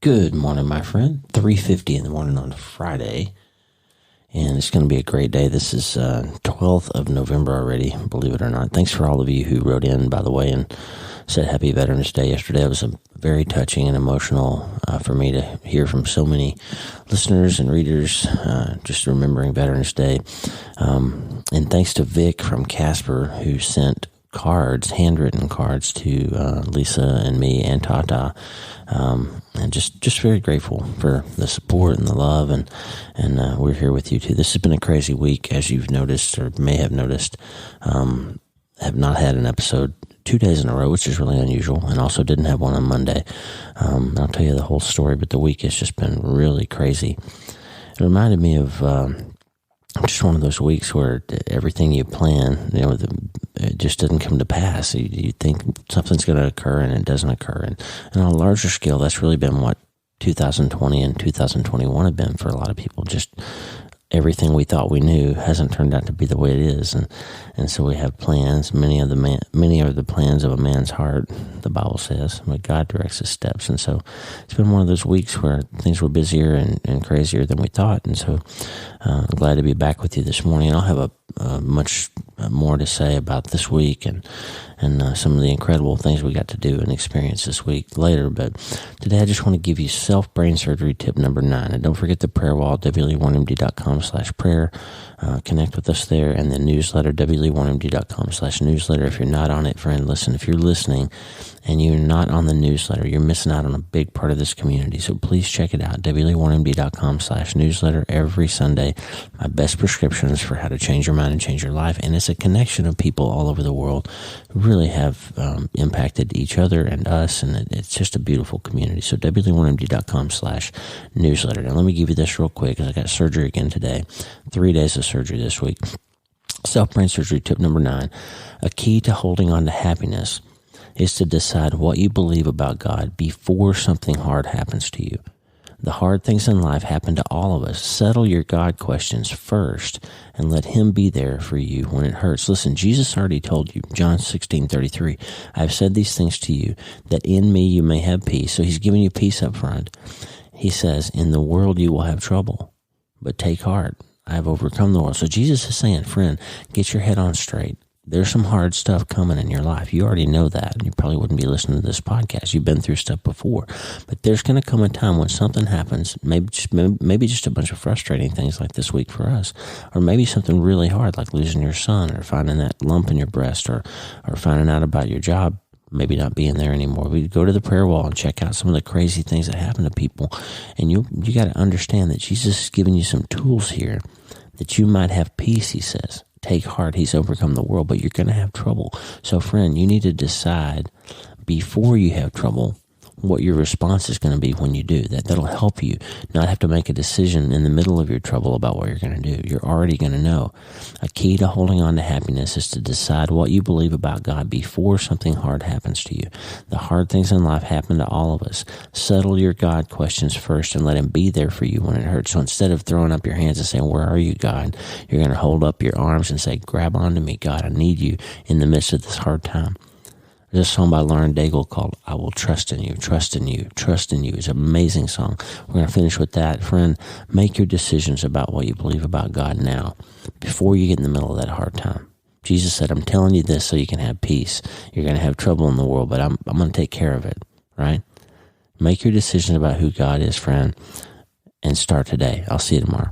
Good morning, my friend. 3:50 in the morning on Friday, and it's going to be a great day. This is 12th of November already, believe it or not. Thanks for all of you who wrote in, by the way, and said Happy Veterans Day yesterday. It was very touching and emotional for me to hear from so many listeners and readers just remembering Veterans Day. And thanks to Vic from Casper, who sent cards, handwritten cards to Lisa and me and Tata, and just very grateful for the support and the love, and we're here with you too. This has been a crazy week, as you've noticed or may have noticed. Have not had an episode 2 days in a row, which is really unusual, and also didn't have one on Monday. I'll tell you the whole story, but the week has just been really crazy. It reminded me of just one of those weeks where everything you plan, it just doesn't come to pass. You think something's going to occur and it doesn't occur. And on a larger scale, that's really been what 2020 and 2021 have been for a lot of people. Just everything we thought we knew hasn't turned out to be the way it is. And so we have plans. Many are the plans of a man's heart, the Bible says, but God directs his steps. And so it's been one of those weeks where things were busier and crazier than we thought. And so I'm glad to be back with you this morning. I'll have a much more to say about this week and some of the incredible things we got to do and experience this week later. But today I just want to give you self-brain surgery tip number 9. And don't forget the prayer wall, wle1md.com/prayer. Connect with us there, and the newsletter, wle1md.com/newsletter. If you're not on it, friend, listen, if you're listening and you're not on the newsletter, you're missing out on a big part of this community. So please check it out, wle1md.com/newsletter. Every Sunday, my best prescriptions for how to change your mind and change your life. And it's a connection of people all over the world who really have impacted each other and us, and it's just a beautiful community. So wle1md.com/newsletter. Now let me give you this real quick, because I got surgery again today. 3 days of surgery this week. Self-brain surgery tip number 9. A key to holding on to happiness is to decide what you believe about God before something hard happens to you. The hard things in life happen to all of us. Settle your God questions first and let him be there for you when it hurts. Listen, Jesus already told you, John 16:33, I have said these things to you, that in me you may have peace. So he's giving you peace up front. He says, in the world you will have trouble, but take heart. I have overcome the world. So Jesus is saying, friend, get your head on straight. There's some hard stuff coming in your life. You already know that. You probably wouldn't be listening to this podcast. You've been through stuff before. But there's going to come a time when something happens, maybe just a bunch of frustrating things like this week for us, or maybe something really hard like losing your son, or finding that lump in your breast, or finding out about your job maybe not being there anymore. We go to the prayer wall and check out some of the crazy things that happen to people. And you got to understand that Jesus is giving you some tools here that you might have peace, he says. Take heart, he's overcome the world, but you're going to have trouble. So friend, you need to decide before you have trouble what your response is going to be when you do. That'll help you not have to make a decision in the middle of your trouble about what you're going to do. You're already going to know. A key to holding on to happiness is to decide what you believe about God before something hard happens to you. The hard things in life happen to all of us. Settle your God questions first and let him be there for you when it hurts. So instead of throwing up your hands and saying, where are you, God? You're going to hold up your arms and say, grab onto me, God. I need you in the midst of this hard time. There's a song by Lauren Daigle called I Will Trust in You, Trust in You, Trust in You. It's an amazing song. We're going to finish with that. Friend, make your decisions about what you believe about God now before you get in the middle of that hard time. Jesus said, I'm telling you this so you can have peace. You're going to have trouble in the world, but I'm going to take care of it, right? Make your decision about who God is, friend, and start today. I'll see you tomorrow.